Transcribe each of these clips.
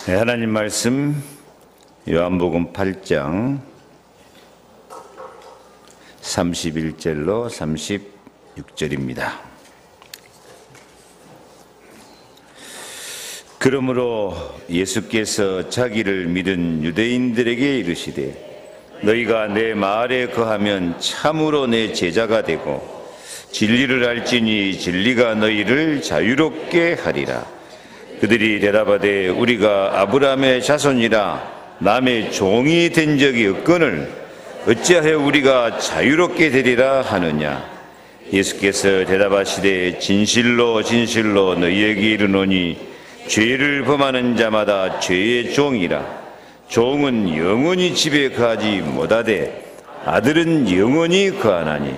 네, 하나님 말씀 요한복음 8장 31절로 36절입니다. 그러므로 예수께서 자기를 믿은 유대인들에게 이르시되 너희가 내 말에 거하면 참으로 내 제자가 되고 진리를 알지니 진리가 너희를 자유롭게 하리라. 그들이 대답하되 우리가 아브라함의 자손이라 남의 종이 된 적이 없거늘 어찌하여 우리가 자유롭게 되리라 하느냐. 예수께서 대답하시되 진실로 진실로 너희에게 이르노니 죄를 범하는 자마다 죄의 종이라. 종은 영원히 집에 거하지 못하되 아들은 영원히 거하나니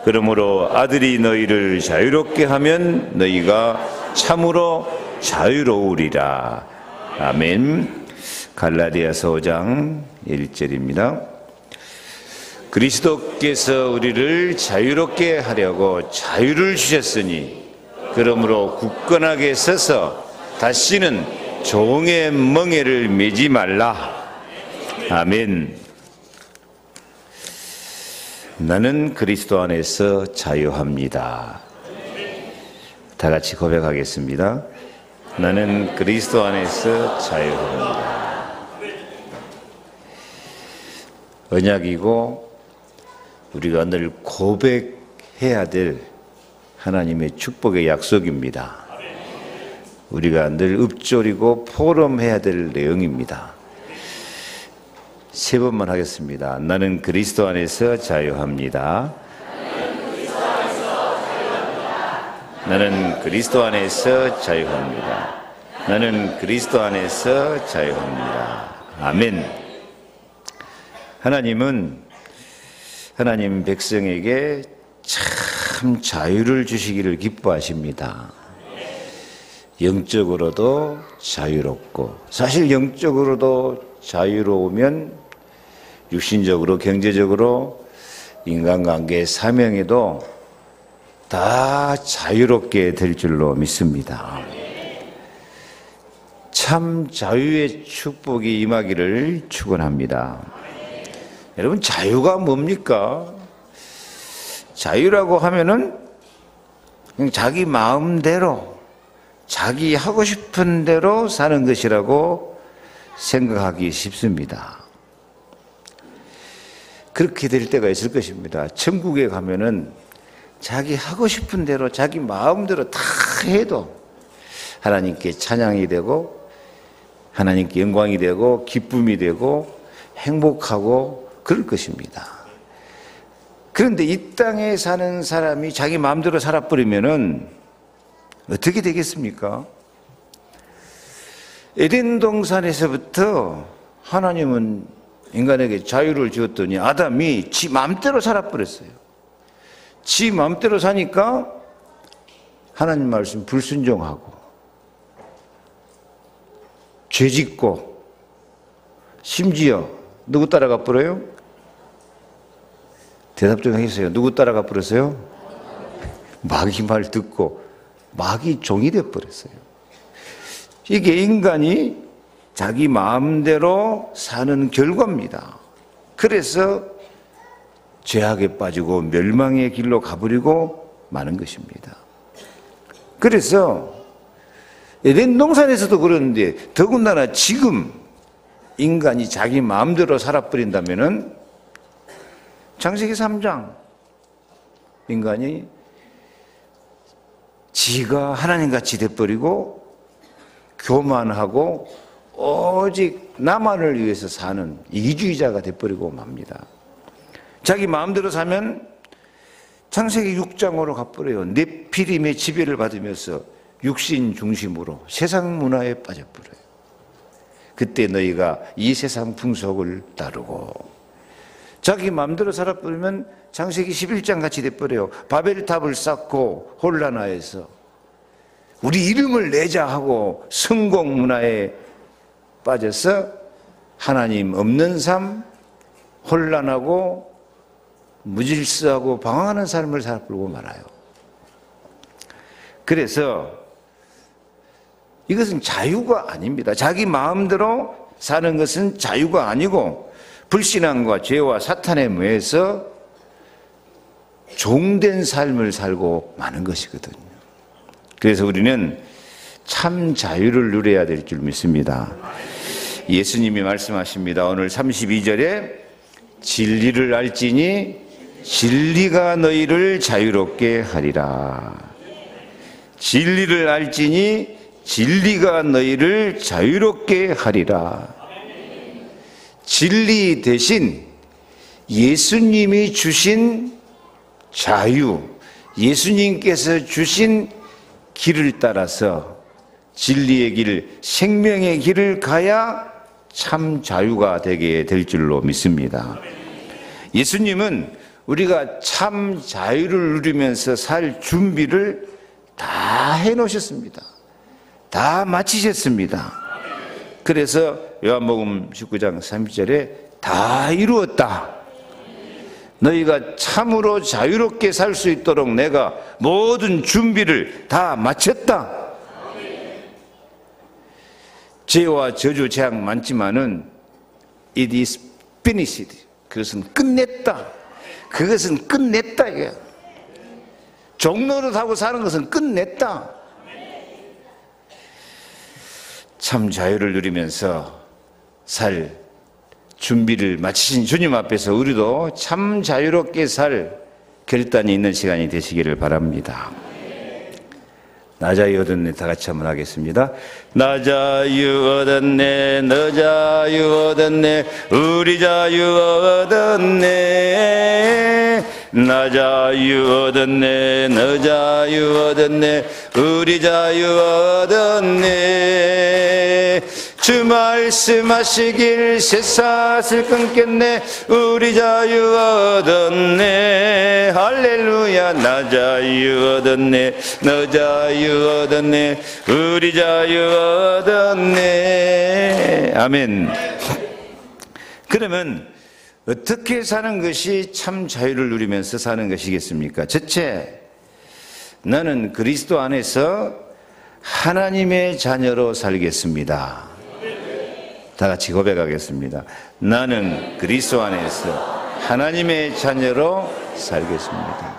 그러므로 아들이 너희를 자유롭게 하면 너희가 참으로 자유로우리라. 아멘. 갈라디아서 5장 1절입니다. 그리스도께서 우리를 자유롭게 하려고 자유를 주셨으니 그러므로 굳건하게 서서 다시는 종의 멍에를 매지 말라. 아멘. 나는 그리스도 안에서 자유합니다. 다 같이 고백하겠습니다. 나는 그리스도 안에서 자유합니다. 언약이고 우리가 늘 고백해야 될 하나님의 축복의 약속입니다. 우리가 늘 읊조리고 포럼해야 될 내용입니다. 세 번만 하겠습니다. 나는 그리스도 안에서 자유합니다. 나는 그리스도 안에서 자유합니다. 나는 그리스도 안에서 자유합니다. 아멘. 하나님은 하나님 백성에게 참 자유를 주시기를 기뻐하십니다. 영적으로도 자유롭고, 사실 영적으로도 자유로우면 육신적으로, 경제적으로, 인간관계, 사명에도 다 자유롭게 될 줄로 믿습니다. 참 자유의 축복이 임하기를 축원합니다. 여러분, 자유가 뭡니까? 자유라고 하면은 그냥 자기 마음대로, 자기 하고 싶은 대로 사는 것이라고 생각하기 쉽습니다. 그렇게 될 때가 있을 것입니다. 천국에 가면은 자기 하고 싶은 대로 자기 마음대로 다 해도 하나님께 찬양이 되고 하나님께 영광이 되고 기쁨이 되고 행복하고 그럴 것입니다. 그런데 이 땅에 사는 사람이 자기 마음대로 살아버리면은 어떻게 되겠습니까? 에덴 동산에서부터 하나님은 인간에게 자유를 주었더니 아담이 지 마음대로 살아버렸어요. 지 마음대로 사니까 하나님 말씀 불순종하고 죄짓고 심지어 누구 따라가 버려요? 대답 좀 해주세요. 누구 따라가 버렸어요? 마귀 말 듣고 마귀 종이 되어 버렸어요. 이게 인간이 자기 마음대로 사는 결과입니다. 그래서 죄악에 빠지고 멸망의 길로 가버리고 마는 것입니다. 그래서 에덴 동산에서도 그러는데 더군다나 지금 인간이 자기 마음대로 살아버린다면은 창세기 3장 인간이 지가 하나님같이 돼버리고 교만하고 오직 나만을 위해서 사는 이기주의자가 돼버리고 맙니다. 자기 마음대로 사면 창세기 6장으로 가버려요. 네피림의 지배를 받으면서 육신 중심으로 세상 문화에 빠져버려요. 그때 너희가 이 세상 풍속을 따르고 자기 마음대로 살아버리면 창세기 11장 같이 돼버려요. 바벨탑을 쌓고 혼란하여서 우리 이름을 내자 하고 성공 문화에 빠져서 하나님 없는 삶, 혼란하고 무질서하고 방황하는 삶을 살아버리고 말아요. 그래서 이것은 자유가 아닙니다. 자기 마음대로 사는 것은 자유가 아니고 불신앙과 죄와 사탄에 매여서 종된 삶을 살고 마는 것이거든요. 그래서 우리는 참 자유를 누려야 될 줄 믿습니다. 예수님이 말씀하십니다. 오늘 32절에 진리를 알지니 진리가 너희를 자유롭게 하리라. 진리를 알지니 진리가 너희를 자유롭게 하리라. 진리 대신 예수님이 주신 자유, 예수님께서 주신 길을 따라서 진리의 길, 생명의 길을 가야 참 자유가 되게 될 줄로 믿습니다. 예수님은 우리가 참 자유를 누리면서 살 준비를 다 해놓으셨습니다. 다 마치셨습니다. 그래서 요한복음 19장 30절에 다 이루었다. 너희가 참으로 자유롭게 살 수 있도록 내가 모든 준비를 다 마쳤다. 죄와 저주 재앙 많지만은 it is finished. 그것은 끝냈다. 그것은 끝냈다 이게. 종로릇하고 사는 것은 끝냈다. 참 자유를 누리면서 살 준비를 마치신 주님 앞에서 우리도 참 자유롭게 살 결단이 있는 시간이 되시기를 바랍니다. 나 자유 얻었네. 다 같이 한번 하겠습니다. 나 자유 얻었네. 너 자유 얻었네. 우리 자유 얻었네. 나 자유 얻었네. 너 자유 얻었네. 우리 자유 얻었네. 주 말씀하시길 쇠사슬 끊겠네. 우리 자유 얻었네. 할렐루야. 나 자유 얻었네. 너 자유 얻었네. 우리 자유 얻었네. 아멘. 그러면 어떻게 사는 것이 참 자유를 누리면서 사는 것이겠습니까? 첫째, 나는 그리스도 안에서 하나님의 자녀로 살겠습니다. 다 같이 고백하겠습니다. 나는 그리스도 안에서 하나님의 자녀로 살겠습니다.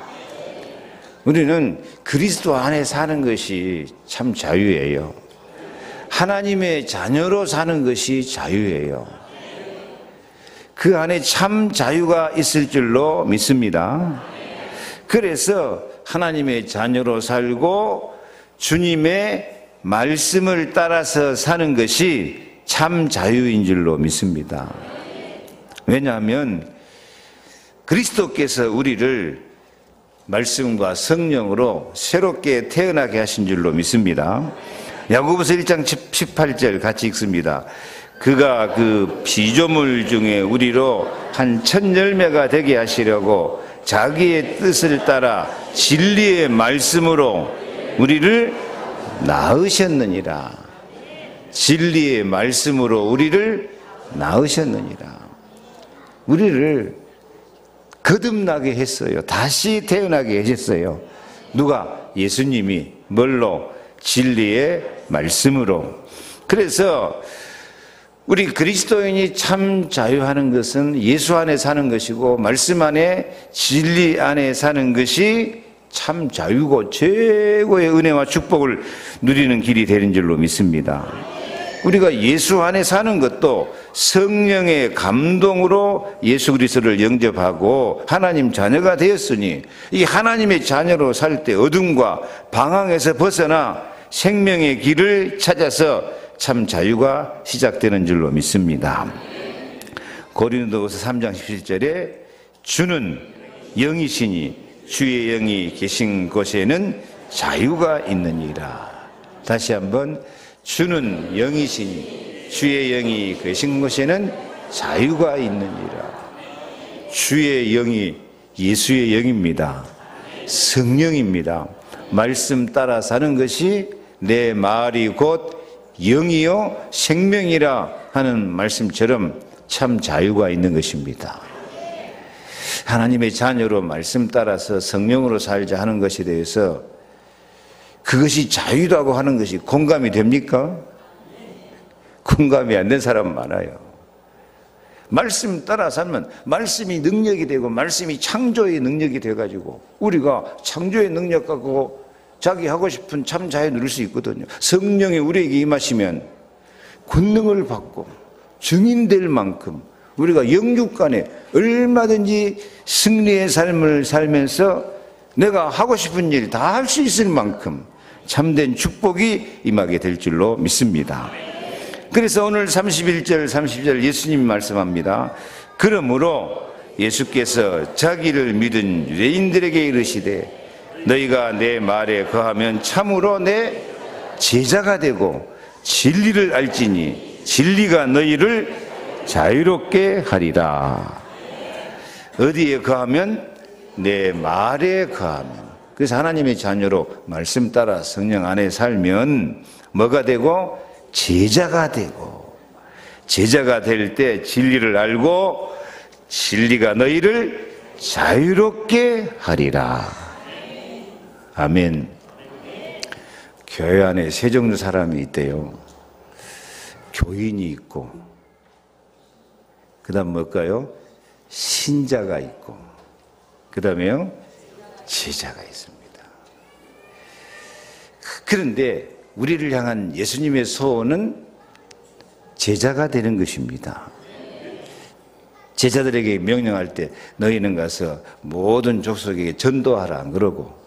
우리는 그리스도 안에 사는 것이 참 자유예요. 하나님의 자녀로 사는 것이 자유예요. 그 안에 참 자유가 있을 줄로 믿습니다. 그래서 하나님의 자녀로 살고 주님의 말씀을 따라서 사는 것이 참 자유인 줄로 믿습니다. 왜냐하면 그리스도께서 우리를 말씀과 성령으로 새롭게 태어나게 하신 줄로 믿습니다. 야고보서 1장 18절 같이 읽습니다. 그가 그 피조물 중에 우리로 한 첫 열매가 되게 하시려고 자기의 뜻을 따라 진리의 말씀으로 우리를 낳으셨느니라. 진리의 말씀으로 우리를 낳으셨느니라. 우리를 거듭나게 했어요. 다시 태어나게 하셨어요. 누가? 예수님이. 뭘로? 진리의 말씀으로. 그래서 우리 그리스도인이 참 자유하는 것은 예수 안에 사는 것이고 말씀 안에 진리 안에 사는 것이 참 자유고 최고의 은혜와 축복을 누리는 길이 되는 줄로 믿습니다. 우리가 예수 안에 사는 것도 성령의 감동으로 예수 그리스도를 영접하고 하나님 자녀가 되었으니 이 하나님의 자녀로 살 때 어둠과 방황에서 벗어나 생명의 길을 찾아서 참 자유가 시작되는 줄로 믿습니다. 고린도후서 3장 17절에 주는 영이시니 주의 영이 계신 곳에는 자유가 있느니라. 다시 한번 주는 영이시니 주의 영이 계신 곳에는 자유가 있느니라. 주의 영이 예수의 영입니다. 성령입니다. 말씀 따라 사는 것이 내 말이 곧 영이요 생명이라 하는 말씀처럼 참 자유가 있는 것입니다. 하나님의 자녀로 말씀 따라서 성령으로 살자 하는 것에 대해서 그것이 자유라고 하는 것이 공감이 됩니까? 공감이 안 된 사람은 많아요. 말씀 따라 살면 말씀이 능력이 되고 말씀이 창조의 능력이 돼가지고 우리가 창조의 능력 갖고 자기 하고 싶은 참 자유 누릴 수 있거든요. 성령이 우리에게 임하시면 권능을 받고 증인될 만큼 우리가 영육 간에 얼마든지 승리의 삶을 살면서 내가 하고 싶은 일 다 할 수 있을 만큼 참된 축복이 임하게 될 줄로 믿습니다. 그래서 오늘 31절 30절 예수님이 말씀합니다. 그러므로 예수께서 자기를 믿은 유대인들에게 이르시되 너희가 내 말에 거하면 참으로 내 제자가 되고 진리를 알지니 진리가 너희를 자유롭게 하리라. 어디에 거하면? 내 말에 거하면. 그래서 하나님의 자녀로 말씀 따라 성령 안에 살면 뭐가 되고? 제자가 되고, 제자가 될 때 진리를 알고 진리가 너희를 자유롭게 하리라. 아멘. 교회 안에 세 종류 사람이 있대요. 교인이 있고, 그 다음 뭘까요? 신자가 있고, 그 다음에요? 제자가 있습니다. 그런데 우리를 향한 예수님의 소원은 제자가 되는 것입니다. 제자들에게 명령할 때 너희는 가서 모든 족속에게 전도하라 안 그러고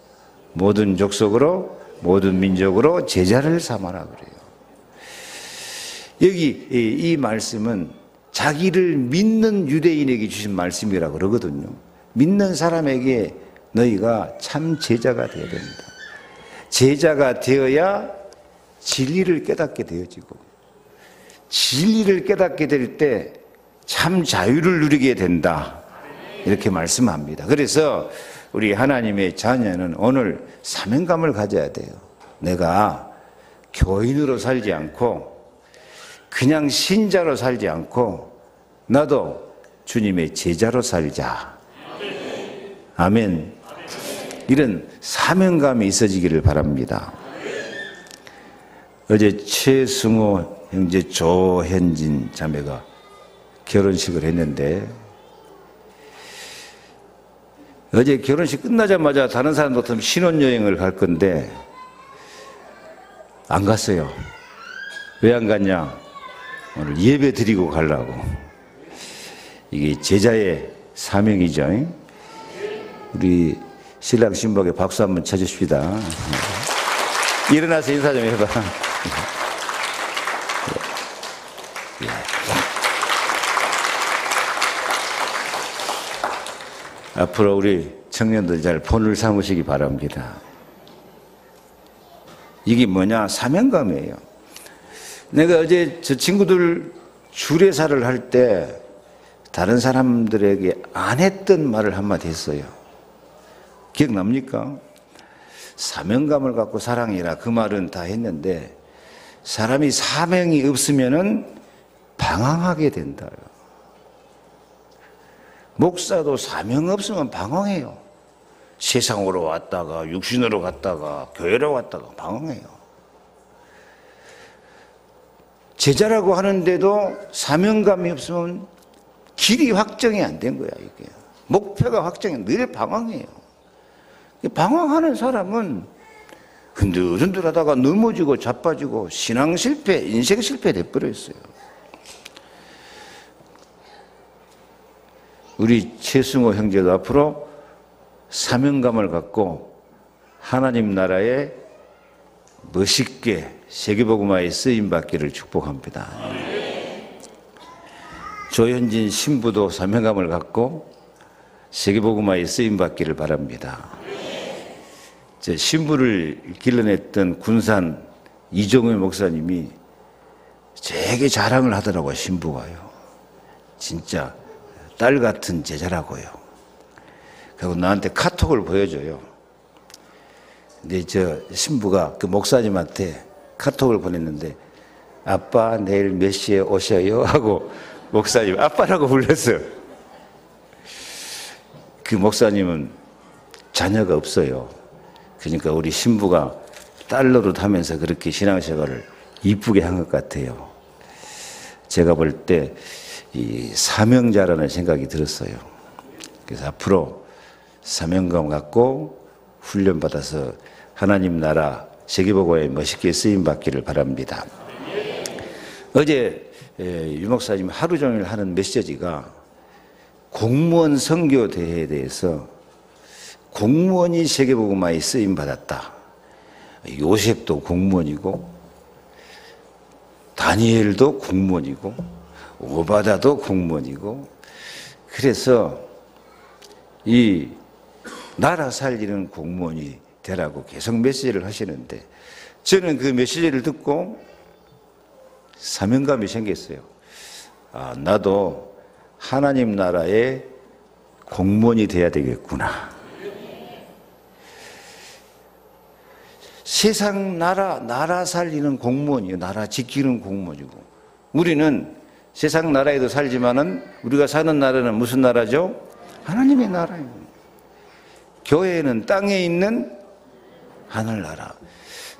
모든 족속으로 모든 민족으로 제자를 삼아라 그래요. 여기 이 말씀은 자기를 믿는 유대인에게 주신 말씀이라고 그러거든요. 믿는 사람에게 너희가 참 제자가 되어야 됩니다. 제자가 되어야 진리를 깨닫게 되어지고 진리를 깨닫게 될 때 참 자유를 누리게 된다. 이렇게 말씀합니다. 그래서 우리 하나님의 자녀는 오늘 사명감을 가져야 돼요. 내가 교인으로 살지 않고 그냥 신자로 살지 않고 나도 주님의 제자로 살자. 아멘. 이런 사명감이 있어지기를 바랍니다. 어제 최승호 형제 조현진 자매가 결혼식을 했는데 어제 결혼식 끝나자마자 다른 사람들처럼 신혼여행을 갈 건데 안 갔어요. 왜 안 갔냐? 오늘 예배 드리고 가려고. 이게 제자의 사명이죠. 우리 신랑 신부에게 박수 한번 쳐주십시다. 일어나서 인사 좀 해봐. 앞으로 우리 청년들 잘 본을 삼으시기 바랍니다. 이게 뭐냐? 사명감이에요. 내가 어제 저 친구들 주례사를 할 때 다른 사람들에게 안 했던 말을 한마디 했어요. 기억납니까? 사명감을 갖고 사랑해라. 그 말은 다 했는데 사람이 사명이 없으면은 방황하게 된다. 목사도 사명 없으면 방황해요. 세상으로 왔다가 육신으로 갔다가 교회로 왔다가 방황해요. 제자라고 하는데도 사명감이 없으면 길이 확정이 안 된 거야, 이게. 목표가 확정이 늘 방황해요. 방황하는 사람은 흔들흔들 하다가 넘어지고 자빠지고 신앙 실패, 인생 실패 돼버렸어요. 우리 최승호 형제도 앞으로 사명감을 갖고 하나님 나라에 멋있게 세계복음화에 쓰임받기를 축복합니다. 조현진 신부도 사명감을 갖고 세계복음화에 쓰임받기를 바랍니다. 제 신부를 길러냈던 군산 이종회 목사님이 되게 자랑을 하더라고요. 신부가요. 진짜 딸 같은 제자라고요. 그리고 나한테 카톡을 보여줘요. 근데 저 신부가 그 목사님한테 카톡을 보냈는데 아빠 내일 몇 시에 오셔요? 하고 목사님 아빠라고 불렀어요. 그 목사님은 자녀가 없어요. 그러니까 우리 신부가 달러로 타면서 그렇게 신앙생활을 이쁘게 한 것 같아요. 제가 볼 때 이 사명자라는 생각이 들었어요. 그래서 앞으로 사명감 갖고 훈련받아서 하나님 나라 세계복음에 멋있게 쓰임받기를 바랍니다. 어제 유 목사님 하루 종일 하는 메시지가 공무원 선교대회에 대해서 공무원이 세계복음화에 쓰임받았다. 요셉도 공무원이고 다니엘도 공무원이고 오바다도 공무원이고, 그래서 이 나라 살리는 공무원이 되라고 계속 메시지를 하시는데, 저는 그 메시지를 듣고 사명감이 생겼어요. 아, 나도 하나님 나라의 공무원이 돼야 되겠구나. 세상 나라 살리는 공무원이요, 나라 지키는 공무원이고, 우리는 세상 나라에도 살지만은 우리가 사는 나라는 무슨 나라죠? 하나님의 나라예요. 교회는 땅에 있는 하늘나라.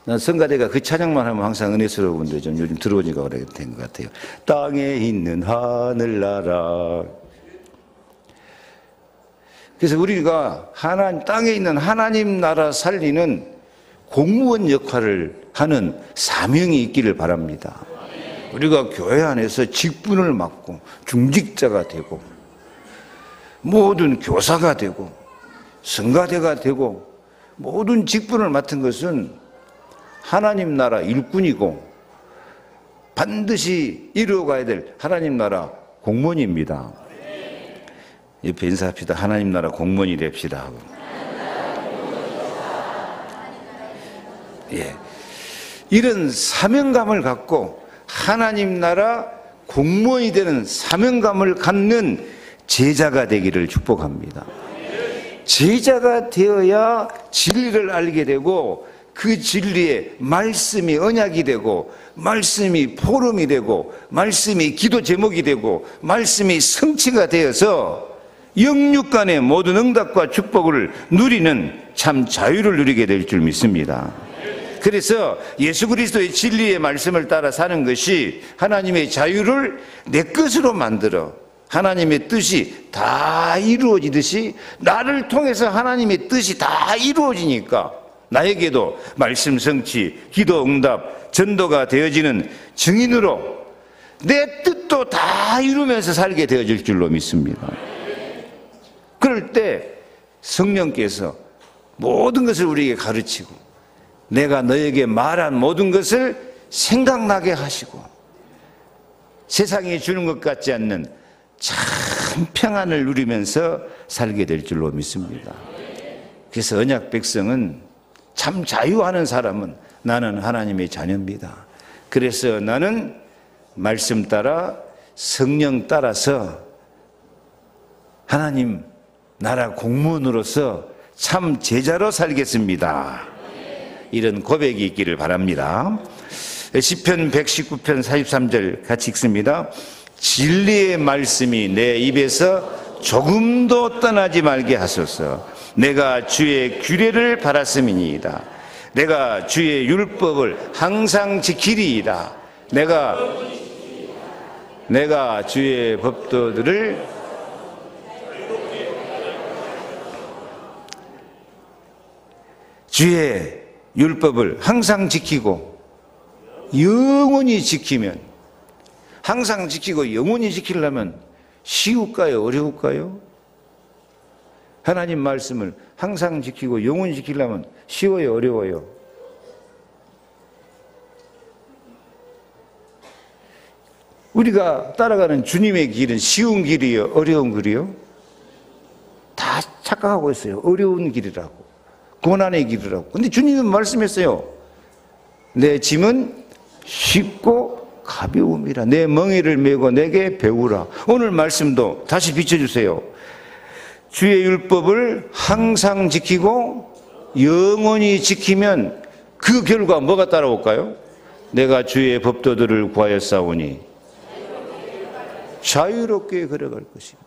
난 성가대가 그 찬양만 하면 항상 은혜스러운데 좀 요즘 들어오니까 그렇게 된 것 같아요. 땅에 있는 하늘나라. 그래서 우리가 땅에 있는 하나님 나라 살리는 공무원 역할을 하는 사명이 있기를 바랍니다. 우리가 교회 안에서 직분을 맡고 중직자가 되고 모든 교사가 되고 성가대가 되고 모든 직분을 맡은 것은 하나님 나라 일꾼이고 반드시 이루어가야 될 하나님 나라 공무원입니다. 옆에 인사합시다. 하나님 나라 공무원이 됩시다. 예, 이런 사명감을 갖고 하나님 나라 공무원이 되는 사명감을 갖는 제자가 되기를 축복합니다. 제자가 되어야 진리를 알게 되고 그 진리에 말씀이 언약이 되고 말씀이 포럼이 되고 말씀이 기도 제목이 되고 말씀이 성취가 되어서 영육 간의 모든 응답과 축복을 누리는 참 자유를 누리게 될 줄 믿습니다. 그래서 예수 그리스도의 진리의 말씀을 따라 사는 것이 하나님의 자유를 내 것으로 만들어 하나님의 뜻이 다 이루어지듯이 나를 통해서 하나님의 뜻이 다 이루어지니까 나에게도 말씀 성취, 기도 응답, 전도가 되어지는 증인으로 내 뜻도 다 이루면서 살게 되어질 줄로 믿습니다. 그럴 때 성령께서 모든 것을 우리에게 가르치고 내가 너에게 말한 모든 것을 생각나게 하시고 세상이 주는 것 같지 않는 참 평안을 누리면서 살게 될 줄로 믿습니다. 그래서 언약 백성은 참 자유하는 사람은 나는 하나님의 자녀입니다. 그래서 나는 말씀 따라 성령 따라서 하나님 나라 공무원으로서 참 제자로 살겠습니다. 이런 고백이 있기를 바랍니다. 시편 119편 43절 같이 읽습니다. 진리의 말씀이 내 입에서 조금도 떠나지 말게 하소서. 내가 주의 규례를 바랐음이니이다. 내가 주의 율법을 항상 지키리이다. 내가 주의 법도들을 주의 율법을 항상 지키고 영원히 지키면, 항상 지키고 영원히 지키려면 쉬울까요? 어려울까요? 하나님 말씀을 항상 지키고 영원히 지키려면 쉬워요? 어려워요? 우리가 따라가는 주님의 길은 쉬운 길이요? 어려운 길이요? 다 착각하고 있어요. 어려운 길이라고, 고난의 길이라고. 근데 주님은 말씀했어요. 내 짐은 쉽고 가벼움이라. 내 멍에를 메고 내게 배우라. 오늘 말씀도 다시 비춰주세요. 주의 율법을 항상 지키고 영원히 지키면 그 결과 뭐가 따라올까요? 내가 주의 법도들을 구하였사오니 자유롭게 걸어갈 것입니다.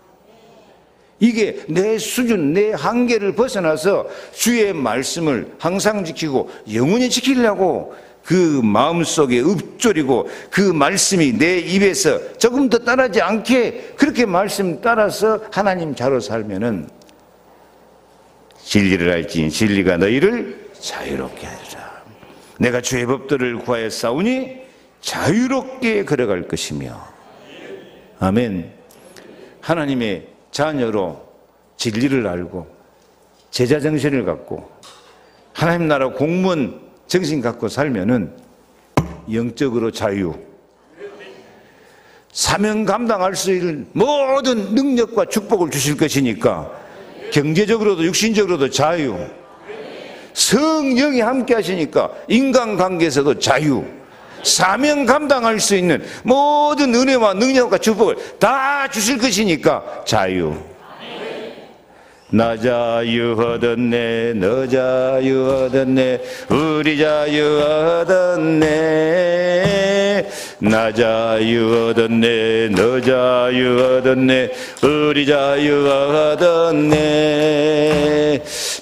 이게 내 수준, 내 한계를 벗어나서 주의 말씀을 항상 지키고 영원히 지키려고 그 마음속에 읊조리고 그 말씀이 내 입에서 조금 더 따라지 않게 그렇게 말씀 따라서 하나님 자로 살면은 진리를 알지 진리가 너희를 자유롭게 하리라. 내가 주의 법도를 구하여 싸우니 자유롭게 걸어갈 것이며. 아멘. 하나님의 자녀로 진리를 알고 제자 정신을 갖고 하나님 나라 공무원 정신 갖고 살면은 영적으로 자유, 사명 감당할 수 있는 모든 능력과 축복을 주실 것이니까 경제적으로도 육신적으로도 자유, 성령이 함께 하시니까 인간관계에서도 자유, 사명 감당할 수 있는 모든 은혜와 능력과 축복을 다 주실 것이니까 자유. 나 자유 얻었네, 너 자유 얻었네, 우리 자유 얻었네. 나 자유 얻었네, 너 자유 얻었네, 우리 자유 얻었네.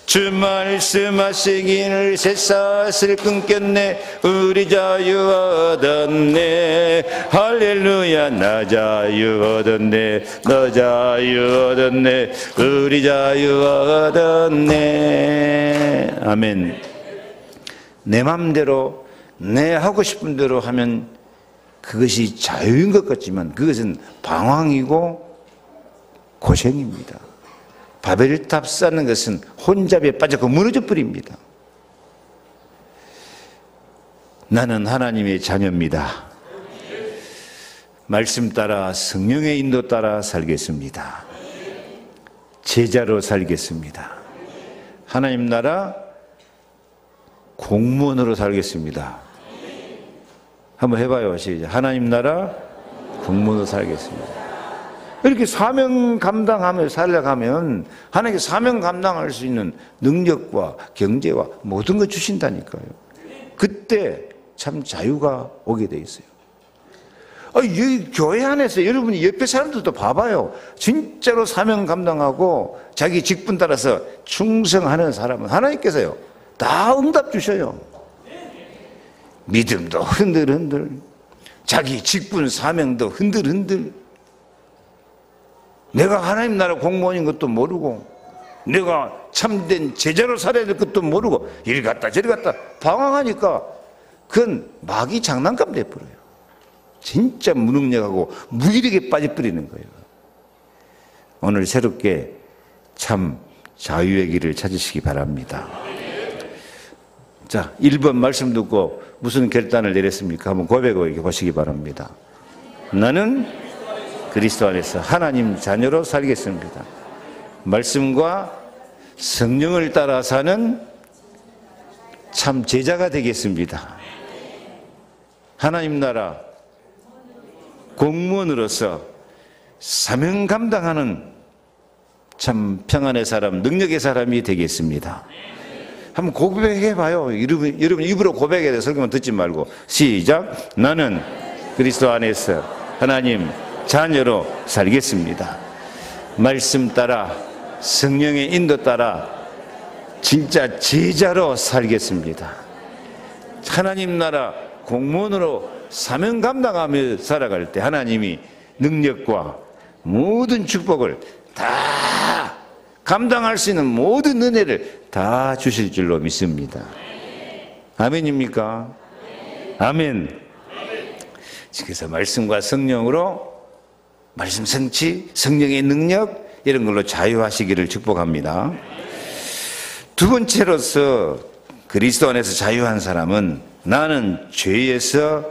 주 말씀하시기를 쇠사슬 끊겼네, 우리 자유 얻었네. 할렐루야. 나 자유 얻었네, 너 자유 얻었네, 우리 자유 얻었네. 아멘. 내 맘대로 내 하고 싶은 대로 하면 그것이 자유인 것 같지만 그것은 방황이고 고생입니다. 바벨탑 쌓는 것은 혼잡에 빠져서 무너져 버립니다. 나는 하나님의 자녀입니다. 말씀 따라 성령의 인도 따라 살겠습니다. 제자로 살겠습니다. 하나님 나라 공무원으로 살겠습니다. 한번 해봐요. 시작. 하나님 나라 공무원으로 살겠습니다. 이렇게 사명 감당하며 살아가면 하나님께 사명 감당할 수 있는 능력과 경제와 모든 걸 주신다니까요. 그때 참 자유가 오게 돼 있어요. 이 교회 안에서 여러분이 옆에 사람들도 봐봐요. 진짜로 사명 감당하고 자기 직분 따라서 충성하는 사람은 하나님께서요 다 응답 주셔요. 믿음도 흔들흔들, 자기 직분 사명도 흔들흔들. 내가 하나님 나라 공무원인 것도 모르고 내가 참된 제자로 살아야 될 것도 모르고 이리 갔다 저리 갔다 방황하니까 그건 마귀 장난감 돼버려요. 진짜 무능력하고 무기력에 빠져버리는 거예요. 오늘 새롭게 참 자유의 길을 찾으시기 바랍니다. 자, 1번 말씀 듣고 무슨 결단을 내렸습니까? 한번 고백을 보시기 바랍니다. 나는 그리스도 안에서 하나님 자녀로 살겠습니다. 말씀과 성령을 따라 사는 참 제자가 되겠습니다. 하나님 나라 공무원으로서 사명 감당하는 참 평안의 사람, 능력의 사람이 되겠습니다. 한번 고백해봐요. 여러분 입으로 고백해야 돼. 설교만 듣지 말고. 시작. 나는 그리스도 안에서 하나님 자녀로 살겠습니다. 말씀 따라 성령의 인도 따라 진짜 제자로 살겠습니다. 하나님 나라 공무원으로 사명 감당하며 살아갈 때 하나님이 능력과 모든 축복을 다 감당할 수 있는 모든 은혜를 다 주실 줄로 믿습니다. 아멘입니까? 아멘. 그래서 말씀과 성령으로 말씀 성취, 성령의 능력 이런 걸로 자유하시기를 축복합니다. 두 번째로서 그리스도 안에서 자유한 사람은 나는 죄에서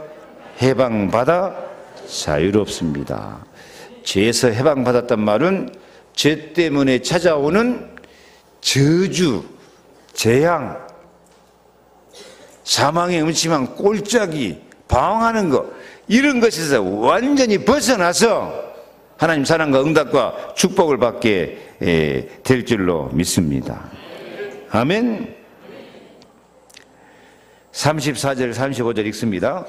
해방받아 자유롭습니다. 죄에서 해방받았단 말은 죄 때문에 찾아오는 저주, 재앙, 사망의 음침한 꼴짝이, 방황하는 것 이런 것에서 완전히 벗어나서 하나님 사랑과 응답과 축복을 받게 될 줄로 믿습니다. 아멘. 34절 35절 읽습니다.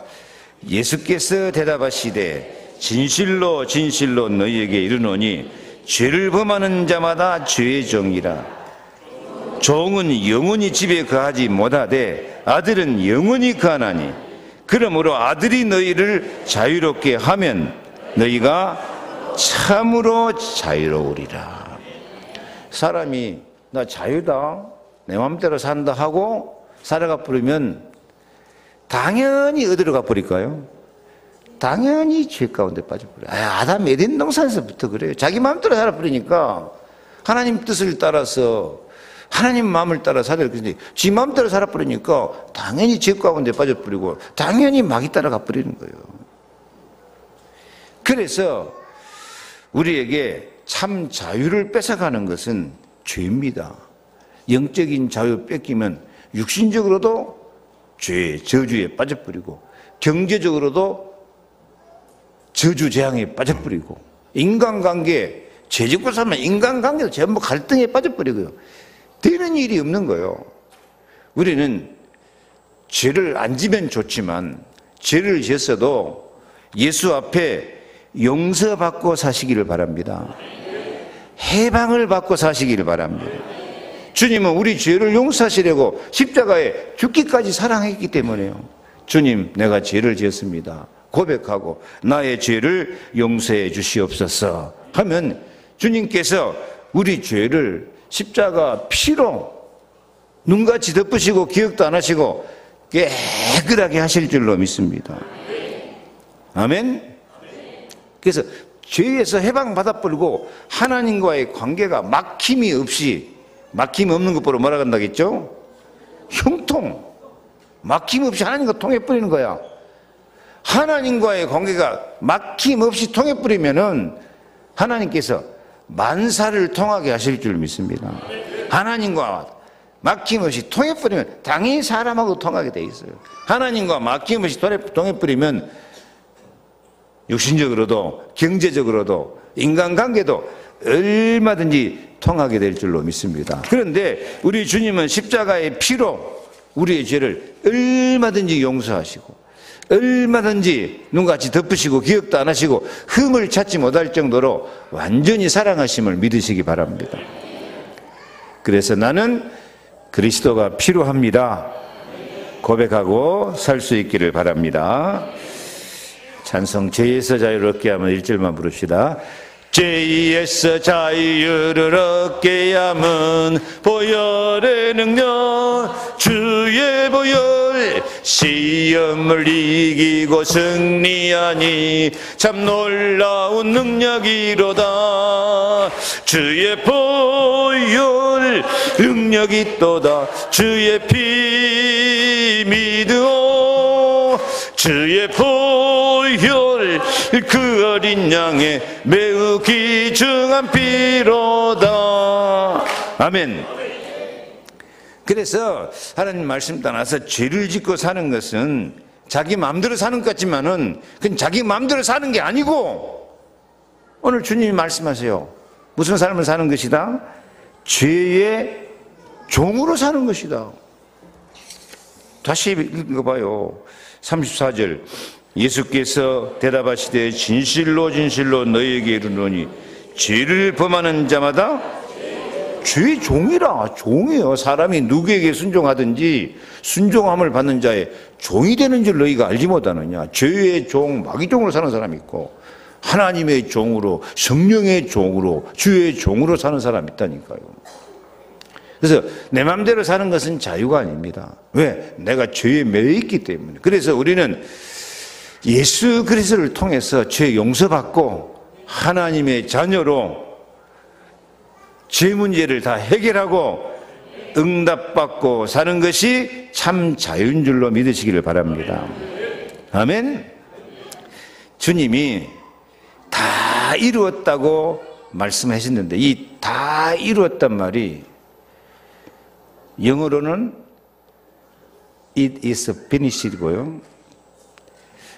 예수께서 대답하시되 진실로 진실로 너희에게 이르노니 죄를 범하는 자마다 죄의 종이라. 종은 영원히 집에 거하지 못하되 아들은 영원히 거하나니 그러므로 아들이 너희를 자유롭게 하면 너희가 참으로 자유로우리라. 사람이 나 자유다, 내 마음대로 산다 하고 살아가 버리면 당연히 어디로 가버릴까요? 당연히 죄 가운데 빠져버려요. 아담 에덴 동산에서부터 그래요. 자기 마음대로 살아버리니까 하나님 뜻을 따라서 하나님 마음을 따라 살아야 되는데 지 마음대로 살아버리니까 당연히 죄 가운데 빠져버리고 당연히 마귀 따라가 버리는 거예요. 그래서 우리에게 참 자유를 뺏어가는 것은 죄입니다. 영적인 자유 뺏기면 육신적으로도 죄, 저주에 빠져버리고 경제적으로도 저주 재앙에 빠져버리고 인간관계, 죄 짓고 살면 인간관계도 전부 갈등에 빠져버리고요. 되는 일이 없는 거예요. 우리는 죄를 안 지면 좋지만 죄를 지었어도 예수 앞에 용서받고 사시기를 바랍니다. 해방을 받고 사시기를 바랍니다. 주님은 우리 죄를 용서하시려고 십자가에 죽기까지 사랑했기 때문에요. 주님, 내가 죄를 지었습니다. 고백하고 나의 죄를 용서해 주시옵소서 하면 주님께서 우리 죄를 십자가 피로 눈같이 덮으시고 기억도 안 하시고 깨끗하게 하실 줄로 믿습니다. 아멘. 그래서 죄에서 해방받아버리고 하나님과의 관계가 막힘이 없는 것보다 뭐라 한다겠죠? 형통. 막힘 없이 하나님과 통해버리는 거야. 하나님과의 관계가 막힘 없이 통해버리면은 하나님께서 만사를 통하게 하실 줄 믿습니다. 하나님과 막힘없이 통해버리면 당연히 사람하고 통하게 돼 있어요. 하나님과 막힘없이 통해버리면 육신적으로도 경제적으로도 인간관계도 얼마든지 통하게 될 줄로 믿습니다. 그런데 우리 주님은 십자가의 피로 우리의 죄를 얼마든지 용서하시고 얼마든지 눈같이 덮으시고 기억도 안 하시고 흠을 찾지 못할 정도로 완전히 사랑하심을 믿으시기 바랍니다. 그래서 나는 그리스도가 필요합니다 고백하고 살 수 있기를 바랍니다. 찬송 죄에서 자유를 얻게 하면 1절만 부릅시다. 죄에서 자유를 얻게 함은 보혈의 능력 주의 보혈 시험을 이기고 승리하니 참 놀라운 능력이로다. 주의 보혈 능력이 있도다. 주의 피 믿으오. 주의 보혈 그 어린 양의 매우 귀중한 피로다. 아멘. 그래서 하나님 말씀 따라서 죄를 짓고 사는 것은 자기 마음대로 사는 것 같지만은 그건 자기 마음대로 사는 게 아니고 오늘 주님이 말씀하세요. 무슨 삶을 사는 것이다? 죄의 종으로 사는 것이다. 다시 읽어봐요. 34절 예수께서 대답하시되 진실로 진실로 너희에게 이르노니 죄를 범하는 자마다 죄의 종이라. 종이에요. 사람이 누구에게 순종하든지 순종함을 받는 자의 종이 되는 줄 너희가 알지 못하느냐. 죄의 종, 마귀 종으로 사는 사람이 있고 하나님의 종으로, 성령의 종으로, 주의 종으로 사는 사람이 있다니까요. 그래서 내 마음대로 사는 것은 자유가 아닙니다. 왜? 내가 죄에 매여 있기 때문에. 그래서 우리는 예수 그리스도를 통해서 죄 용서받고 하나님의 자녀로 죄 문제를 다 해결하고 응답받고 사는 것이 참 자유인 줄로 믿으시기를 바랍니다. 아멘. 주님이 다 이루었다고 말씀하셨는데 이 다 이루었단 말이 영어로는 It is finished고요.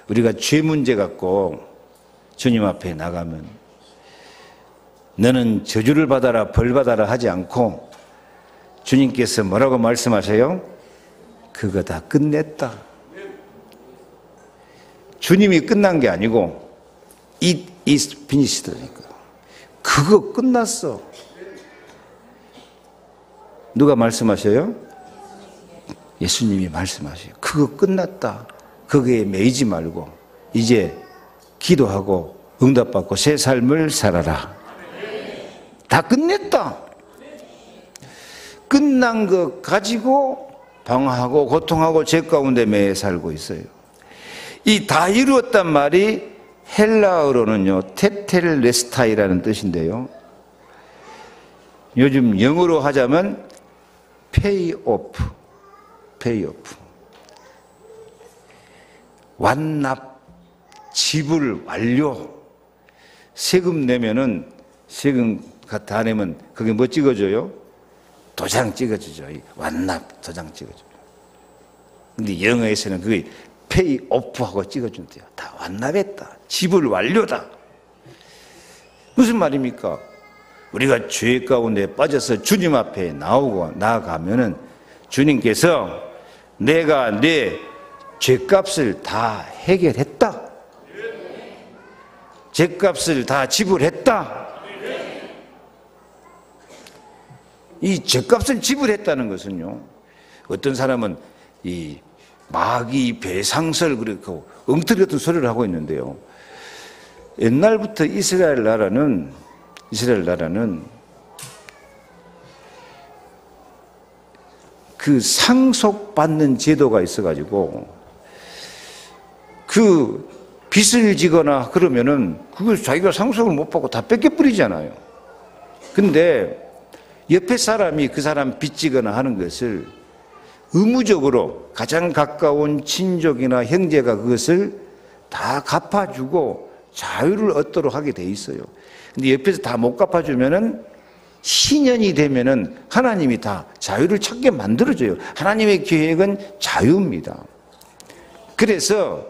우리가 죄 문제 갖고 주님 앞에 나가면 너는 저주를 받아라 벌 받아라 하지 않고 주님께서 뭐라고 말씀하세요? 그거 다 끝냈다. 주님이 끝난 게 아니고 It is finished니까. 그거 끝났어. 누가 말씀하셔요? 예수님이 말씀하셔요. 그거 끝났다. 거기에 매이지 말고 이제 기도하고 응답받고 새 삶을 살아라. 다 끝냈다. 끝난 것 가지고 방황하고 고통하고 죄 가운데 매여 살고 있어요. 이 다 이루었단 말이 헬라어로는요, 테텔레스타이라는 뜻인데요. 요즘 영어로 하자면 pay off, 완납, 지불 완료. 세금 내면은, 세금 다 내면 그게 뭐 찍어줘요? 도장 찍어주죠. 완납 도장 찍어줘요. 근데 영어에서는 그게 pay off 하고 찍어준대요. 다 완납했다. 지불 완료다. 무슨 말입니까? 우리가 죄 가운데 빠져서 주님 앞에 나아가면은 주님께서 내가 내 죄값을 다 해결했다. 죄값을 다 지불했다. 이 죄값을 지불했다는 것은요, 어떤 사람은 이 마귀 배상설 그렇고 엉터리 같은 소리를 하고 있는데요. 옛날부터 이스라엘 나라는 그 상속받는 제도가 있어가지고 그 빚을 지거나 그러면은 그걸 자기가 상속을 못 받고 다 뺏겨버리잖아요. 근데 옆에 사람이 그 사람 빚지거나 하는 것을 의무적으로 가장 가까운 친족이나 형제가 그것을 다 갚아주고 자유를 얻도록 하게 돼 있어요. 근데 옆에서 다 못 갚아주면은 신년이 되면은 하나님이 다 자유를 찾게 만들어줘요. 하나님의 계획은 자유입니다. 그래서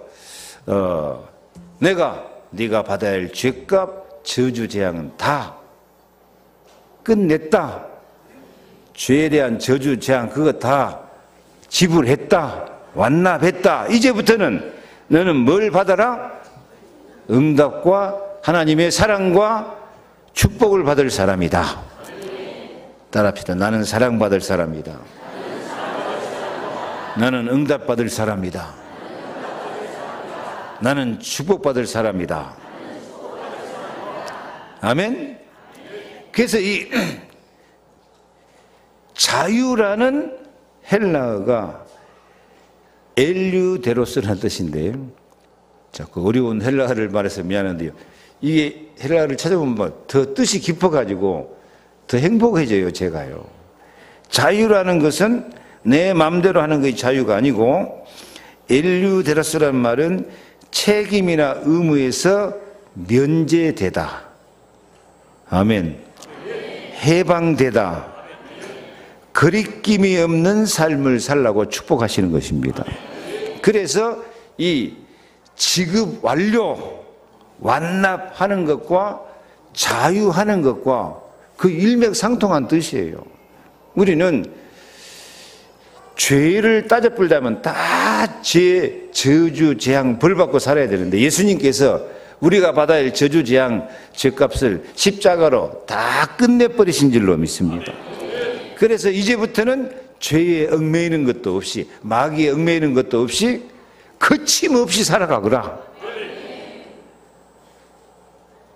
네가 받아야 할 죄값, 저주, 재앙은 다 끝냈다. 죄에 대한 저주, 재앙 그거 다 지불했다. 완납했다. 이제부터는 너는 뭘 받아라? 응답과 하나님의 사랑과 축복을 받을 사람이다. 따라합시다. 나는 사랑받을 사람이다. 나는 응답받을 사람이다. 나는 축복받을 사람이다. 아멘? 그래서 이 자유라는 헬라어가 엘류데로스라는 뜻인데, 자꾸 어려운 헬라어를 말해서 미안한데요. 이게 헬라어를 찾아보면 더 뜻이 깊어가지고 더 행복해져요, 제가요. 자유라는 것은 내 마음대로 하는 것이 자유가 아니고, 엘류데로스라는 말은 책임이나 의무에서 면제되다. 아멘. 해방되다. 거리낌이 없는 삶을 살라고 축복하시는 것입니다. 그래서 이 지급 완료, 완납하는 것과 자유하는 것과 그 일맥상통한 뜻이에요. 우리는 죄를 따져보려면 다 죄, 저주, 재앙, 벌 받고 살아야 되는데 예수님께서 우리가 받아야 할 저주, 재앙, 죄값을 십자가로 다 끝내버리신 줄로 믿습니다. 그래서 이제부터는 죄에 얽매이는 것도 없이 마귀에 얽매이는 것도 없이 거침없이 살아가거라.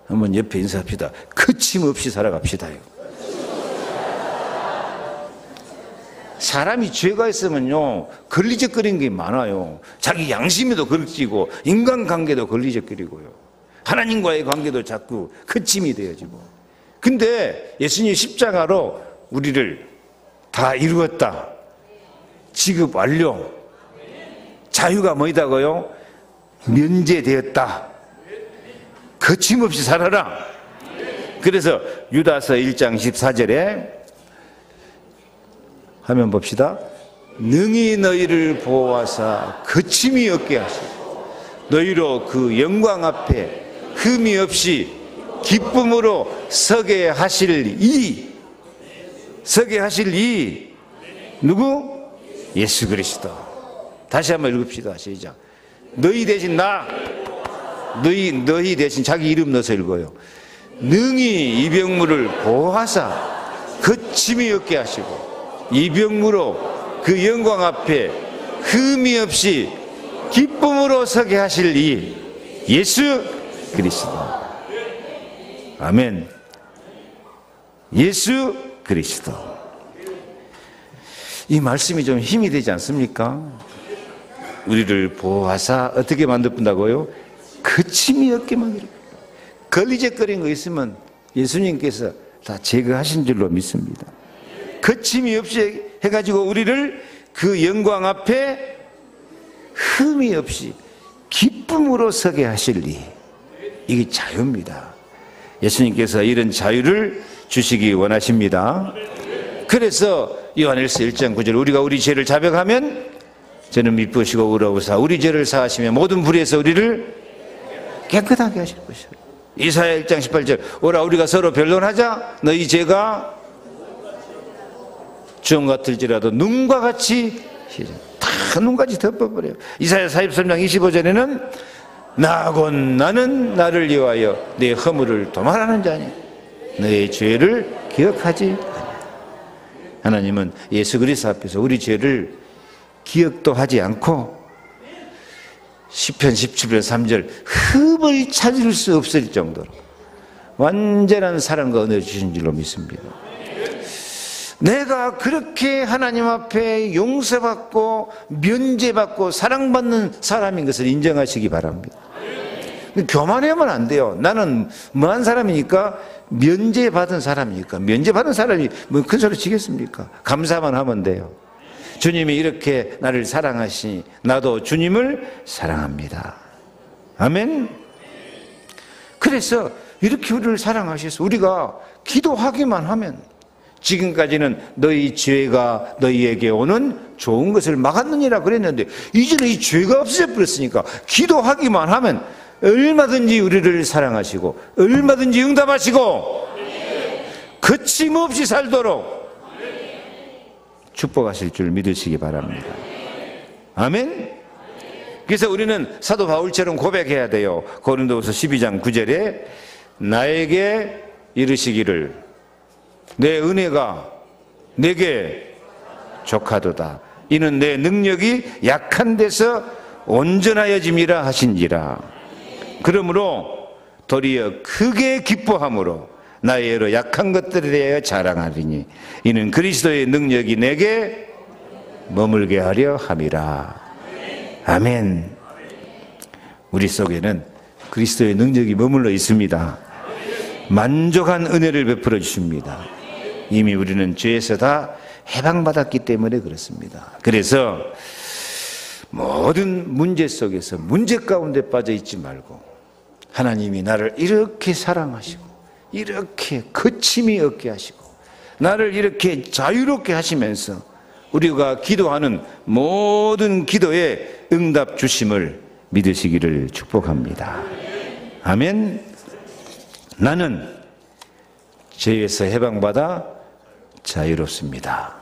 한번 옆에 인사합시다. 거침없이 살아갑시다요. 사람이 죄가 있으면요 걸리적거리는 게 많아요. 자기 양심에도 걸리고 인간관계도 걸리적거리고요. 하나님과의 관계도 자꾸 거침이 되어지고. 근데 예수님이 십자가로 우리를 다 이루었다. 지급 완료. 자유가 뭐이다고요? 면제되었다. 거침없이 살아라. 그래서 유다서 1장 14절에 화면 봅시다. 능히 너희를 보호하사 거침이 없게 하시고 너희로 그 영광 앞에 흠이 없이 기쁨으로 서게 하실 이 누구? 예수 그리스도. 다시 한번 읽읍시다. 시작. 너희 대신 나, 너희 대신 자기 이름 넣어서 읽어요. 능히 이병물을 보호하사 거침이 없게 하시고 이병무로 그 영광 앞에 흠이 없이 기쁨으로 서게 하실 이 예수 그리스도. 아멘. 예수 그리스도. 이 말씀이 좀 힘이 되지 않습니까? 우리를 보호하사 어떻게 만들어준다고요? 거침이 없게 만들어. 걸리적거린 거 있으면 예수님께서 다 제거하신 줄로 믿습니다. 거침이 없이 해가지고 우리를 그 영광 앞에 흠이 없이 기쁨으로 서게 하실 리. 이게 자유입니다. 예수님께서 이런 자유를 주시기 원하십니다. 그래서 요한일서 1장 9절 우리가 우리 죄를 자백하면 저는 미쁘시고 의로우사 우리 죄를 사하시며 모든 불의에서 우리를 깨끗하게 하실 것이다. 이사야 1장 18절 오라 우리가 서로 변론하자 너희 죄가 주홍 같을지라도 눈과 같이 다 눈까지 덮어버려요. 이사야 43장 25절에는 나는 나를 위하여 내 허물을 도말하는 자니 너의 죄를 기억하지 않아. 하나님은 예수 그리스도 앞에서 우리 죄를 기억도 하지 않고 시편 17편 3절 흠을 찾을 수 없을 정도로 완전한 사랑과 은혜를 주신 줄로 믿습니다. 내가 그렇게 하나님 앞에 용서받고 면제받고 사랑받는 사람인 것을 인정하시기 바랍니다. 교만하면 안 돼요. 나는 뭐한 사람이니까 면제받은 사람이니까 면제받은 사람이 뭐 큰 소리 치겠습니까? 감사만 하면 돼요. 주님이 이렇게 나를 사랑하시니 나도 주님을 사랑합니다. 아멘. 그래서 이렇게 우리를 사랑하셔서 우리가 기도하기만 하면 지금까지는 너희 죄가 너희에게 오는 좋은 것을 막았느니라 그랬는데 이제는 이 죄가 없어져 버렸으니까 기도하기만 하면 얼마든지 우리를 사랑하시고 얼마든지 응답하시고 거침없이 살도록 축복하실 줄 믿으시기 바랍니다. 아멘. 그래서 우리는 사도 바울처럼 고백해야 돼요. 고린도후서 12장 9절에 나에게 이르시기를 내 은혜가 내게 족하도다. 이는 내 능력이 약한 데서 온전하여짐이라 하신지라. 그러므로 도리어 크게 기뻐함으로 나의 여러 약한 것들에 대하여 자랑하리니 이는 그리스도의 능력이 내게 머물게 하려 함이라. 아멘. 우리 속에는 그리스도의 능력이 머물러 있습니다. 만족한 은혜를 베풀어 주십니다. 이미 우리는 죄에서 다 해방받았기 때문에 그렇습니다. 그래서 모든 문제 속에서 문제 가운데 빠져 있지 말고 하나님이 나를 이렇게 사랑하시고 이렇게 거침이 없게 하시고 나를 이렇게 자유롭게 하시면서 우리가 기도하는 모든 기도에 응답 주심을 믿으시기를 축복합니다. 아멘. 나는 죄에서 해방받아 자유롭습니다.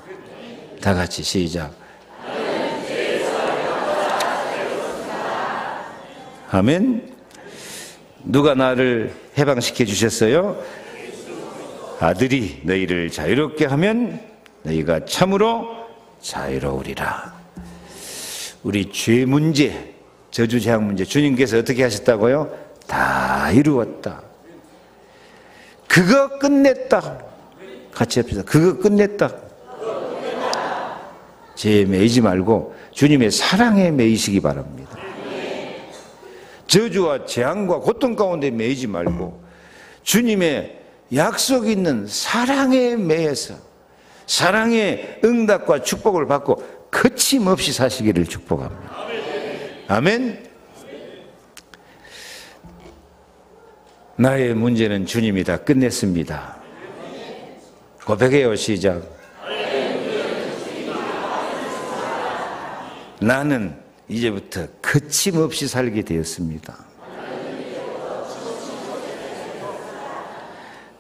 다 같이 시작. 아멘. 누가 나를 해방시켜 주셨어요? 아들이 너희를 자유롭게 하면 너희가 참으로 자유로우리라. 우리 죄 문제, 저주 재앙 문제 주님께서 어떻게 하셨다고요? 다 이루었다. 그거 끝냈다. 같이 합시다. 그거 끝냈다. 죄에 매이지 말고 주님의 사랑에 매이시기 바랍니다. 저주와 재앙과 고통 가운데 매이지 말고 주님의 약속 있는 사랑에 매여서 사랑의 응답과 축복을 받고 거침없이 사시기를 축복합니다. 아멘. 나의 문제는 주님이 다 끝냈습니다. 고백해요. 시작. 나는 이제부터 거침없이 살게 되었습니다.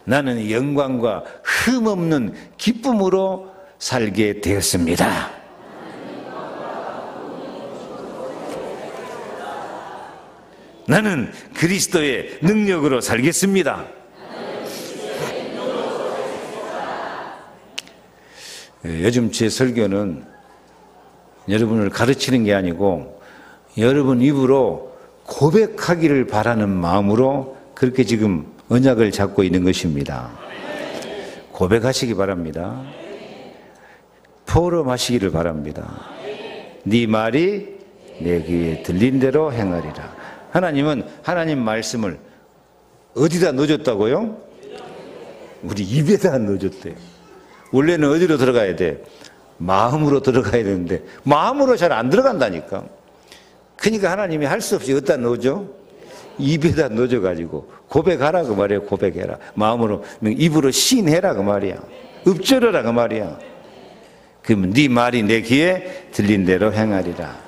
나는 영광과 흠없는 기쁨으로 살게 되었습니다. 나는 그리스도의 능력으로 살겠습니다. 요즘 제 설교는 여러분을 가르치는 게 아니고 여러분 입으로 고백하기를 바라는 마음으로 그렇게 지금 언약을 잡고 있는 것입니다. 고백하시기 바랍니다. 포럼하시기를 바랍니다. 네 말이 내 귀에 들린 대로 행하리라. 하나님은 하나님 말씀을 어디다 넣어줬다고요? 우리 입에다 넣어줬대요. 원래는 어디로 들어가야 돼? 마음으로 들어가야 되는데 마음으로 잘 안 들어간다니까. 그러니까 하나님이 할 수 없이 어디다 넣어줘? 입에다 넣어줘가지고 고백하라 그 말이에요. 고백해라. 마음으로, 입으로 시인해라 그 말이야. 읊조려라 그 말이야. 그러면 네 말이 내 귀에 들린 대로 행하리라.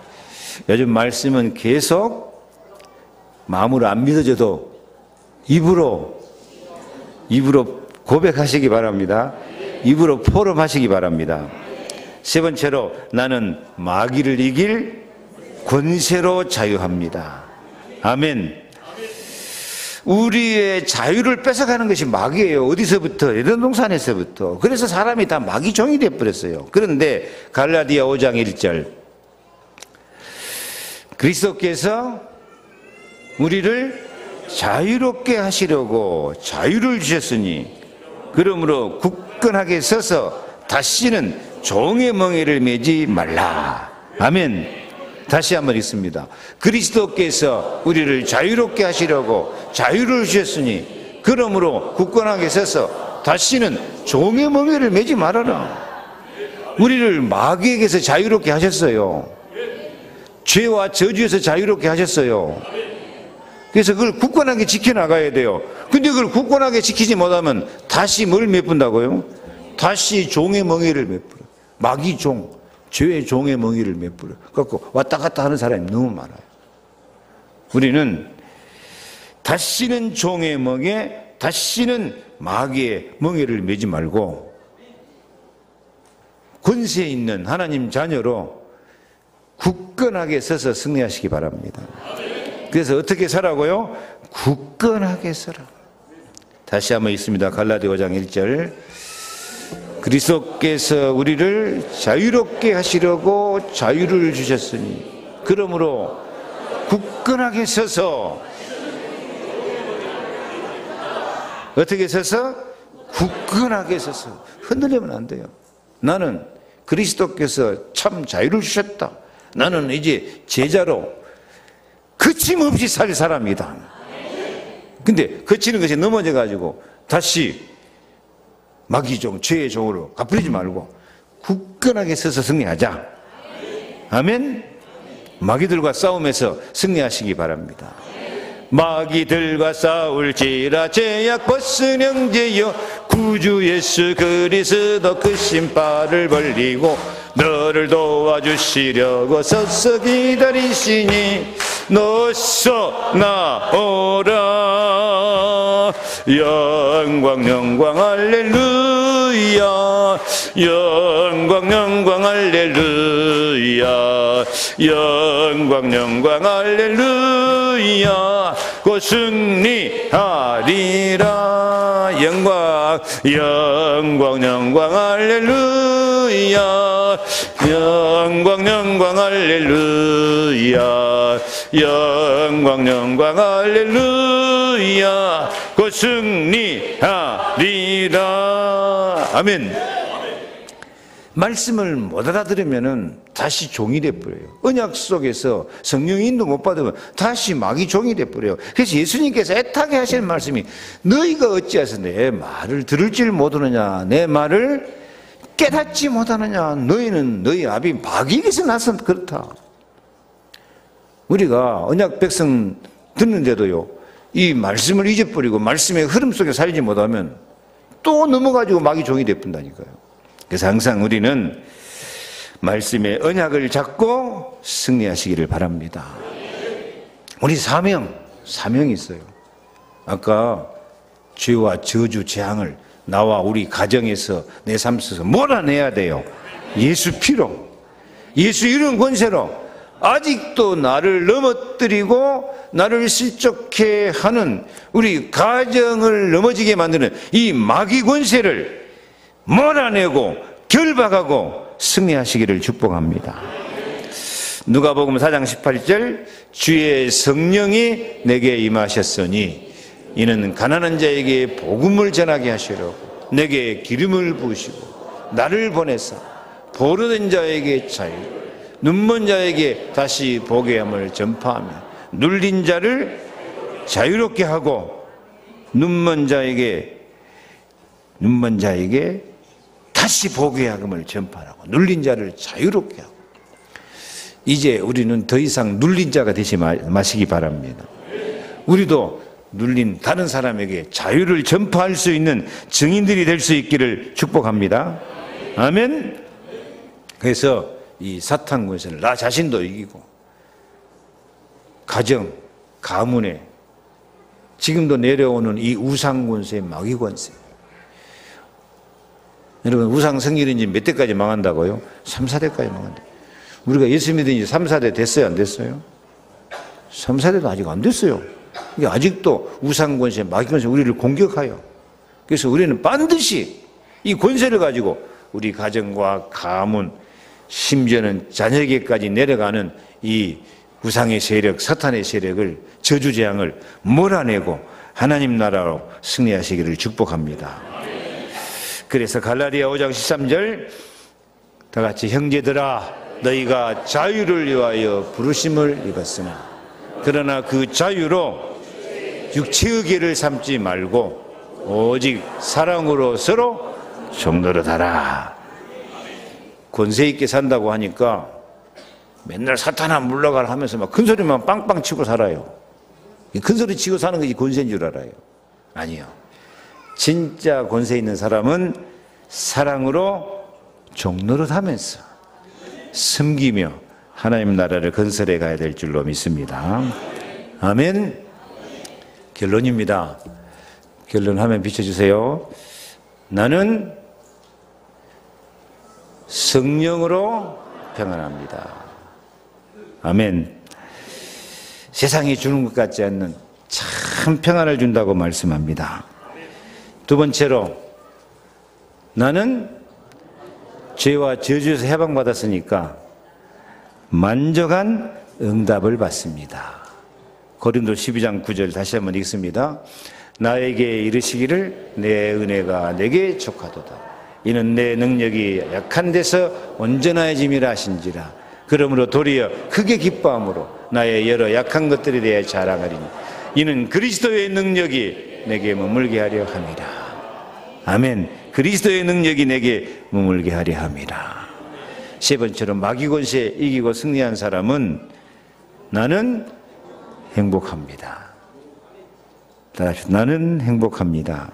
요즘 말씀은 계속 마음으로 안 믿어져도 입으로 고백하시기 바랍니다. 입으로 포럼하시기 바랍니다. 세 번째로 나는 마귀를 이길 권세로 자유합니다. 아멘. 우리의 자유를 뺏어가는 것이 마귀예요. 어디서부터? 에덴 동산에서부터. 그래서 사람이 다 마귀 종이 되어버렸어요. 그런데 갈라디아 5장 1절 그리스도께서 우리를 자유롭게 하시려고 자유를 주셨으니 그러므로 굳건하게 서서 다시는 종의 멍에를 매지 말라. 아멘. 다시 한번 읽습니다. 그리스도께서 우리를 자유롭게 하시려고 자유를 주셨으니 그러므로 굳건하게 서서 다시는 종의 멍에를 매지 말아라. 우리를 마귀에게서 자유롭게 하셨어요. 죄와 저주에서 자유롭게 하셨어요. 그래서 그걸 굳건하게 지켜나가야 돼요. 근데 그걸 굳건하게 지키지 못하면 다시 뭘 메꾼다고요? 다시 종의 멍에를 메꾸려. 마귀 종, 죄의 종의 멍에를 메꾸려. 그래서 왔다 갔다 하는 사람이 너무 많아요. 우리는 다시는 종의 멍에, 다시는 마귀의 멍에를 매지 말고 권세 있는 하나님 자녀로 굳건하게 서서 승리하시기 바랍니다. 그래서 어떻게 서라고요? 굳건하게 서라. 다시 한번 읽습니다. 갈라디아 5장 1절 그리스도께서 우리를 자유롭게 하시려고 자유를 주셨으니 그러므로 굳건하게 서서 어떻게 서서? 굳건하게 서서. 흔들리면 안 돼요. 나는 그리스도께서 참 자유를 주셨다. 나는 이제 제자로 거침없이 살 사람이다. 근데 거치는 것이 넘어져 가지고 다시 마귀 종, 죄의 종으로 갚으리지 말고 굳건하게 서서 승리하자. 아멘. 마귀들과 싸움에서 승리하시기 바랍니다. 마귀들과 싸울지라 제약 벗은 형제여 구주 예수 그리스도 그 신발을 벌리고 너를 도와주시려고 서서 기다리시니 너서 나오라. 영광 영광 할렐루야. 영광 영광 할렐루야. 영광 영광 할렐루야. 곧 승리하리라. 영광 영광 영광 할렐루야. 영광 영광 할렐루야. 영광 영광 할렐루야. 곧 승리하리라. 아멘. 말씀을 못 알아들으면 다시 종이 돼버려요. 언약 속에서 성령 인도 못 받으면 다시 마귀 종이 돼버려요. 그래서 예수님께서 애타게 하시는 말씀이 너희가 어찌해서 내 말을 들을 줄 못하느냐, 내 말을 깨닫지 못하느냐, 너희는 너희 아비 마귀에게서 나서 그렇다. 우리가 언약 백성 듣는데도요, 이 말씀을 잊어버리고 말씀의 흐름 속에 살지 못하면 또 넘어가지고 마귀 종이 돼버린다니까요. 그래서 항상 우리는 말씀의 언약을 잡고 승리하시기를 바랍니다. 우리 사명이 있어요. 아까 죄와 저주, 재앙을 나와 우리 가정에서 내 삶 속에서 몰아내야 돼요. 예수 피로, 예수 이름 권세로. 아직도 나를 넘어뜨리고 나를 실족해 하는 우리 가정을 넘어지게 만드는 이 마귀 권세를 몰아내고 결박하고 승리하시기를 축복합니다. 누가복음 4장 18절 주의 성령이 내게 임하셨으니 이는 가난한 자에게 복음을 전하게 하시려고 내게 기름을 부으시고 나를 보내사 포로된 자에게 자유, 눈먼 자에게 다시 보게 함을 전파하며 눌린 자를 자유롭게 하고 눈먼 자에게 다시 보게 함을 전파하고 눌린 자를 자유롭게 하고. 이제 우리는 더 이상 눌린 자가 되지 마시기 바랍니다. 우리도 눌린 다른 사람에게 자유를 전파할 수 있는 증인들이 될 수 있기를 축복합니다. 아멘. 그래서 이 사탄 권세를 나 자신도 이기고 가정, 가문에 지금도 내려오는 이 우상 권세, 마귀 권세. 여러분 우상 성결이 이제 몇 대까지 망한다고요? 3, 4대까지 망한다. 우리가 예수 믿은 지 3, 4대 됐어요? 안 됐어요? 3, 4대도 아직 안 됐어요. 아직도 우상 권세, 마귀 권세 우리를 공격하여. 그래서 우리는 반드시 이 권세를 가지고 우리 가정과 가문, 심지어는 자녀에게까지 내려가는 이 우상의 세력, 사탄의 세력을, 저주재앙을 몰아내고 하나님 나라로 승리하시기를 축복합니다. 그래서 갈라디아 5장 13절 다 같이 형제들아 너희가 자유를 위하여 부르심을 입었으나 그러나 그 자유로 육체의 길을 삼지 말고 오직 사랑으로 서로 종노릇하라. 권세 있게 산다고 하니까 맨날 사탄아 물러가라 하면서 막 큰 소리만 빵빵 치고 살아요. 큰 소리 치고 사는 것이 권세인 줄 알아요. 아니요. 진짜 권세 있는 사람은 사랑으로 종노릇하면서 섬기며 하나님 나라를 건설해 가야 될 줄로 믿습니다. 아멘. 결론입니다. 결론 화면 비춰주세요. 나는 성령으로 평안합니다. 아멘. 세상이 주는 것 같지 않는 참 평안을 준다고 말씀합니다. 두 번째로 나는 죄와 저주에서 해방받았으니까 만족한 응답을 받습니다. 고린도 12장 9절 다시 한번 읽습니다. 나에게 이르시기를 내 은혜가 내게 족하도다. 이는 내 능력이 약한 데서 온전해짐이라 하신지라. 그러므로 도리어 크게 기뻐함으로 나의 여러 약한 것들에 대해 자랑하리니 이는 그리스도의 능력이 내게 머물게 하려 함이라. 아멘. 그리스도의 능력이 내게 머물게 하려 함이라. 세 번째로 마귀 권세 이기고 승리한 사람은 나는 행복합니다. 나는 행복합니다.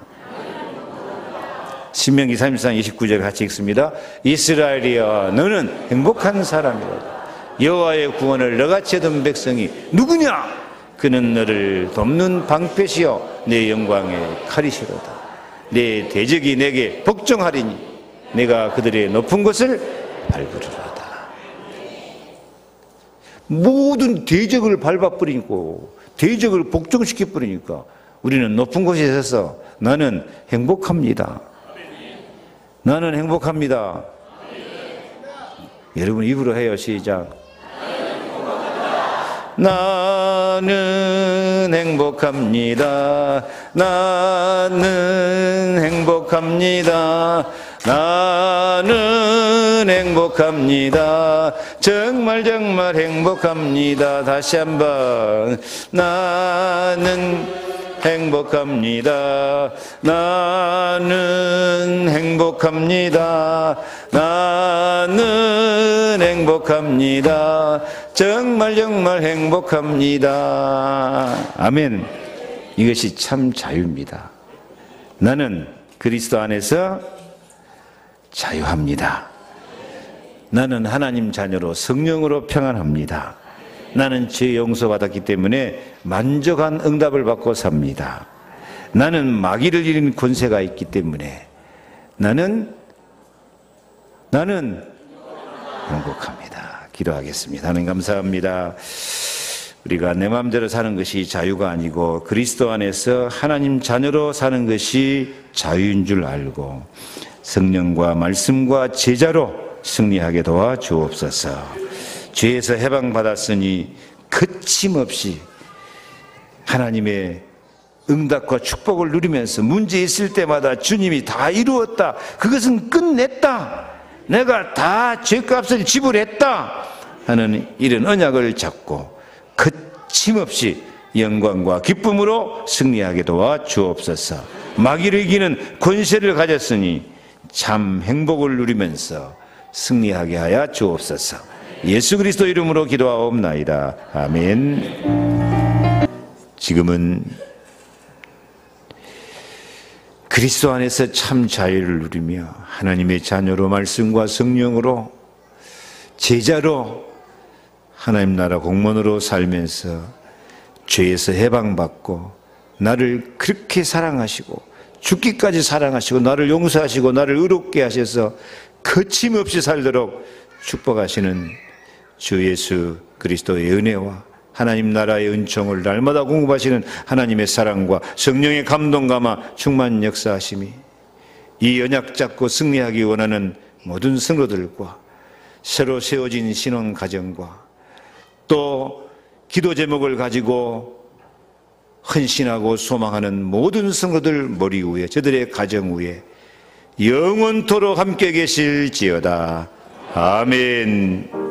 신명기 33장 29절 같이 읽습니다. 이스라엘이여 너는 행복한 사람이로다. 여호와의 구원을 너같이 얻은 백성이 누구냐? 그는 너를 돕는 방패시요 내 영광의 칼이시로다. 내 대적이 내게 복종하리니 내가 그들의 높은 곳을 밟으리로다. 모든 대적을 밟아버리고 대적을 복종시켜버리니까 우리는 높은 곳에 서서 나는 행복합니다. 나는 행복합니다. 여러분 입으로 해요. 시작. 나는 행복합니다. 나는 행복합니다. 나는 행복합니다. 정말 정말 행복합니다. 다시 한번. 나는 행복합니다. 나는 행복합니다. 나는 행복합니다. 정말 정말 행복합니다. 아멘. 이것이 참 자유입니다. 나는 그리스도 안에서 자유합니다. 나는 하나님 자녀로 성령으로 평안합니다. 나는 죄 용서받았기 때문에 만족한 응답을 받고 삽니다. 나는 마귀를 이긴 권세가 있기 때문에 나는 행복합니다. 기도하겠습니다. 하나님 감사합니다. 우리가 내 마음대로 사는 것이 자유가 아니고 그리스도 안에서 하나님 자녀로 사는 것이 자유인 줄 알고 성령과 말씀과 제자로 승리하게 도와 주옵소서. 죄에서 해방받았으니 거침없이 하나님의 응답과 축복을 누리면서 문제 있을 때마다 주님이 다 이루었다, 그것은 끝냈다, 내가 다 죄값을 지불했다 하는 이런 언약을 잡고 거침없이 영광과 기쁨으로 승리하게 도와 주옵소서. 마귀를 이기는 권세를 가졌으니 참 행복을 누리면서 승리하게 하여 주옵소서. 예수 그리스도 이름으로 기도하옵나이다. 아멘. 지금은 그리스도 안에서 참 자유를 누리며 하나님의 자녀로 말씀과 성령으로 제자로 하나님 나라 공무원으로 살면서 죄에서 해방받고 나를 그렇게 사랑하시고 죽기까지 사랑하시고 나를 용서하시고 나를 의롭게 하셔서 거침없이 살도록 축복하시는 주 예수 그리스도의 은혜와 하나님 나라의 은총을 날마다 공급하시는 하나님의 사랑과 성령의 감동감화 충만 역사하심이 이 언약 잡고 승리하기 원하는 모든 성도들과 새로 세워진 신혼 가정과 또 기도 제목을 가지고 헌신하고 소망하는 모든 성도들 머리 위에, 저들의 가정 위에 영원토록 함께 계실지어다. 아멘.